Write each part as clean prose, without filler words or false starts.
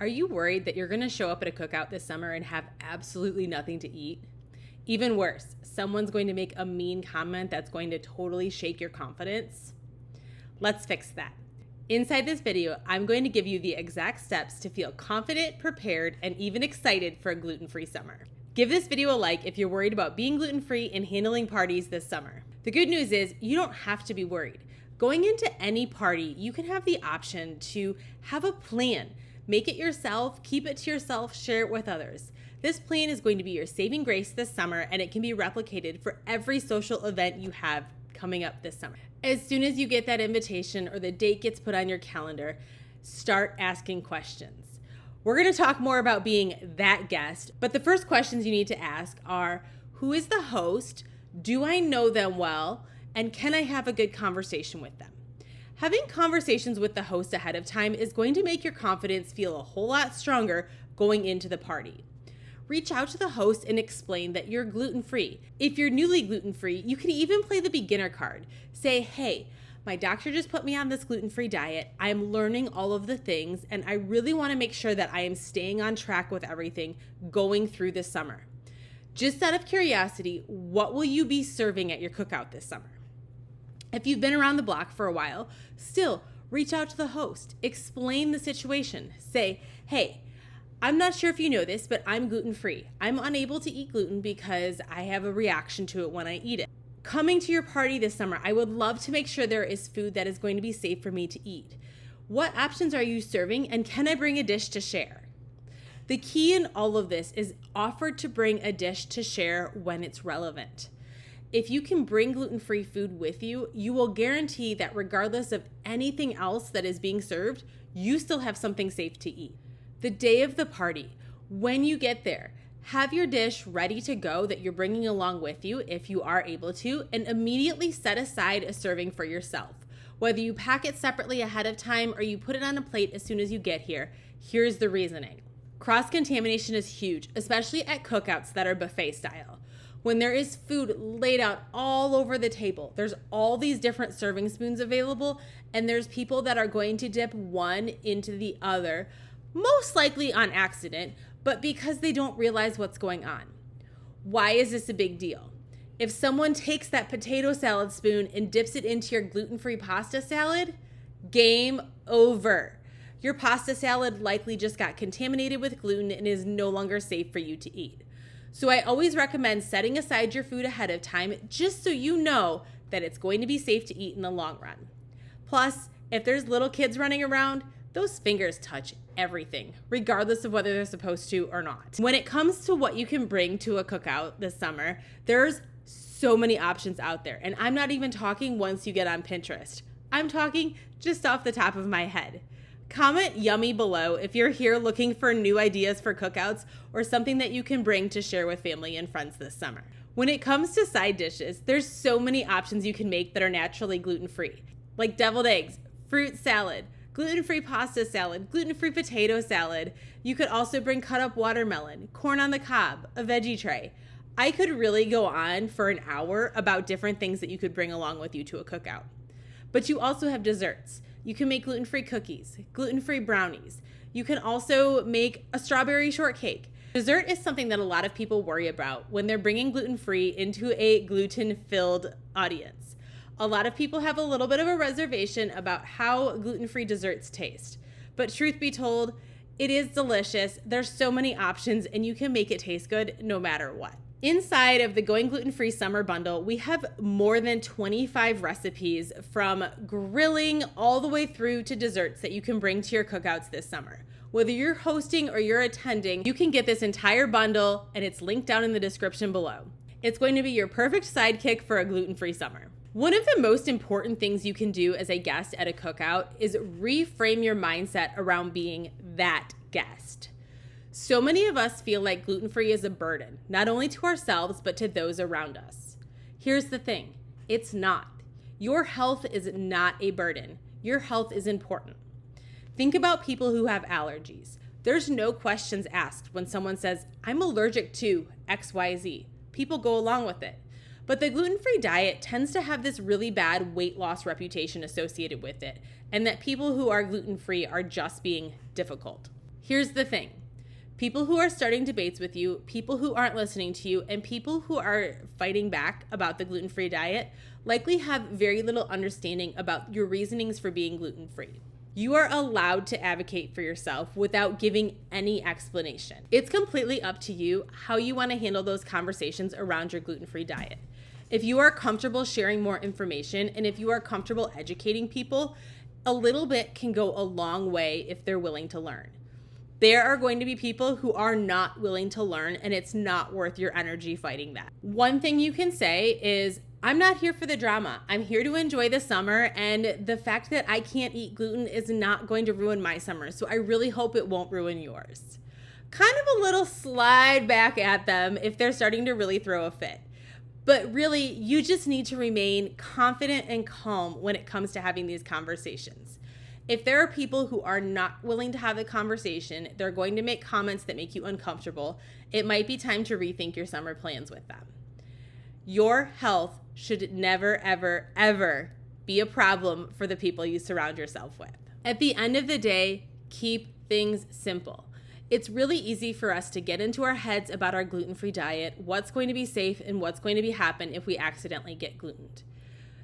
Are you worried that you're going to show up at a cookout this summer and have absolutely nothing to eat? Even worse, someone's going to make a mean comment that's going to totally shake your confidence? Let's fix that. Inside this video, I'm going to give you the exact steps to feel confident, prepared, and even excited for a gluten-free summer. Give this video a like if you're worried about being gluten-free and handling parties this summer. The good news is you don't have to be worried. Going into any party, you can have the option to have a plan. Make it yourself, keep it to yourself, share it with others. This plan is going to be your saving grace this summer, and it can be replicated for every social event you have coming up this summer. As soon as you get that invitation or the date gets put on your calendar, start asking questions. We're going to talk more about being that guest, but the first questions you need to ask are, who is the host? Do I know them well? And can I have a good conversation with them? Having conversations with the host ahead of time is going to make your confidence feel a whole lot stronger going into the party. Reach out to the host and explain that you're gluten-free. If you're newly gluten-free, you can even play the beginner card. Say, hey, my doctor just put me on this gluten-free diet. I'm learning all of the things, and I really want to make sure that I am staying on track with everything going through this summer. Just out of curiosity, what will you be serving at your cookout this summer? If you've been around the block for a while, still reach out to the host. Explain the situation. Say, hey, I'm not sure if you know this, but I'm gluten-free. I'm unable to eat gluten because I have a reaction to it when I eat it. Coming to your party this summer, I would love to make sure there is food that is going to be safe for me to eat. What options are you serving, and can I bring a dish to share? The key in all of this is offer to bring a dish to share when it's relevant. If you can bring gluten-free food with you, you will guarantee that regardless of anything else that is being served, you still have something safe to eat. The day of the party, when you get there, have your dish ready to go that you're bringing along with you if you are able to, and immediately set aside a serving for yourself. Whether you pack it separately ahead of time or you put it on a plate as soon as you get here, here's the reasoning. Cross-contamination is huge, especially at cookouts that are buffet style. When there is food laid out all over the table, there's all these different serving spoons available, and there's people that are going to dip one into the other, most likely on accident, but because they don't realize what's going on. Why is this a big deal? If someone takes that potato salad spoon and dips it into your gluten-free pasta salad, game over. Your pasta salad likely just got contaminated with gluten and is no longer safe for you to eat. So I always recommend setting aside your food ahead of time just so you know that it's going to be safe to eat in the long run. Plus, if there's little kids running around, those fingers touch everything, regardless of whether they're supposed to or not. When it comes to what you can bring to a cookout this summer, there's so many options out there. And I'm not even talking once you get on Pinterest. I'm talking just off the top of my head. Comment yummy below if you're here looking for new ideas for cookouts or something that you can bring to share with family and friends this summer. When it comes to side dishes, there's so many options you can make that are naturally gluten-free, like deviled eggs, fruit salad, gluten-free pasta salad, gluten-free potato salad. You could also bring cut up watermelon, corn on the cob, a veggie tray. I could really go on for an hour about different things that you could bring along with you to a cookout. But you also have desserts. You can make gluten-free cookies, gluten-free brownies. You can also make a strawberry shortcake. Dessert is something that a lot of people worry about when they're bringing gluten-free into a gluten-filled audience. A lot of people have a little bit of a reservation about how gluten-free desserts taste. But truth be told, it is delicious. There's so many options, and you can make it taste good no matter what. Inside of the Going Gluten-Free Summer Bundle, we have more than 25 recipes from grilling all the way through to desserts that you can bring to your cookouts this summer. Whether you're hosting or you're attending, you can get this entire bundle, and it's linked down in the description below. It's going to be your perfect sidekick for a gluten-free summer. One of the most important things you can do as a guest at a cookout is reframe your mindset around being that guest. So many of us feel like gluten-free is a burden, not only to ourselves, but to those around us. Here's the thing, it's not. Your health is not a burden. Your health is important. Think about people who have allergies. There's no questions asked when someone says, I'm allergic to XYZ. People go along with it. But the gluten-free diet tends to have this really bad weight loss reputation associated with it, and that people who are gluten-free are just being difficult. Here's the thing. People who are starting debates with you, people who aren't listening to you, and people who are fighting back about the gluten-free diet likely have very little understanding about your reasonings for being gluten-free. You are allowed to advocate for yourself without giving any explanation. It's completely up to you how you want to handle those conversations around your gluten-free diet. If you are comfortable sharing more information and if you are comfortable educating people, a little bit can go a long way if they're willing to learn. There are going to be people who are not willing to learn, and it's not worth your energy fighting that. One thing you can say is, I'm not here for the drama. I'm here to enjoy the summer, and the fact that I can't eat gluten is not going to ruin my summer, so I really hope it won't ruin yours. Kind of a little slide back at them if they're starting to really throw a fit. But really, you just need to remain confident and calm when it comes to having these conversations. If there are people who are not willing to have the conversation, they're going to make comments that make you uncomfortable, it might be time to rethink your summer plans with them. Your health should never, ever, ever be a problem for the people you surround yourself with. At the end of the day, keep things simple. It's really easy for us to get into our heads about our gluten-free diet, what's going to be safe and what's going to happen if we accidentally get glutened.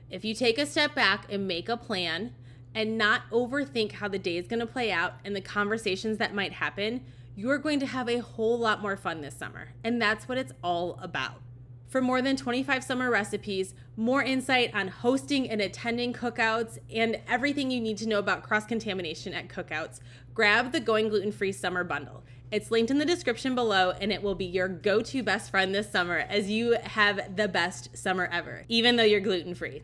If you take a step back and make a plan and not overthink how the day is going to play out and the conversations that might happen, you're going to have a whole lot more fun this summer. And that's what it's all about. For more than 25 summer recipes, more insight on hosting and attending cookouts, and everything you need to know about cross-contamination at cookouts, grab the Going Gluten-Free Summer Bundle. It's linked in the description below, and it will be your go-to best friend this summer as you have the best summer ever, even though you're gluten-free.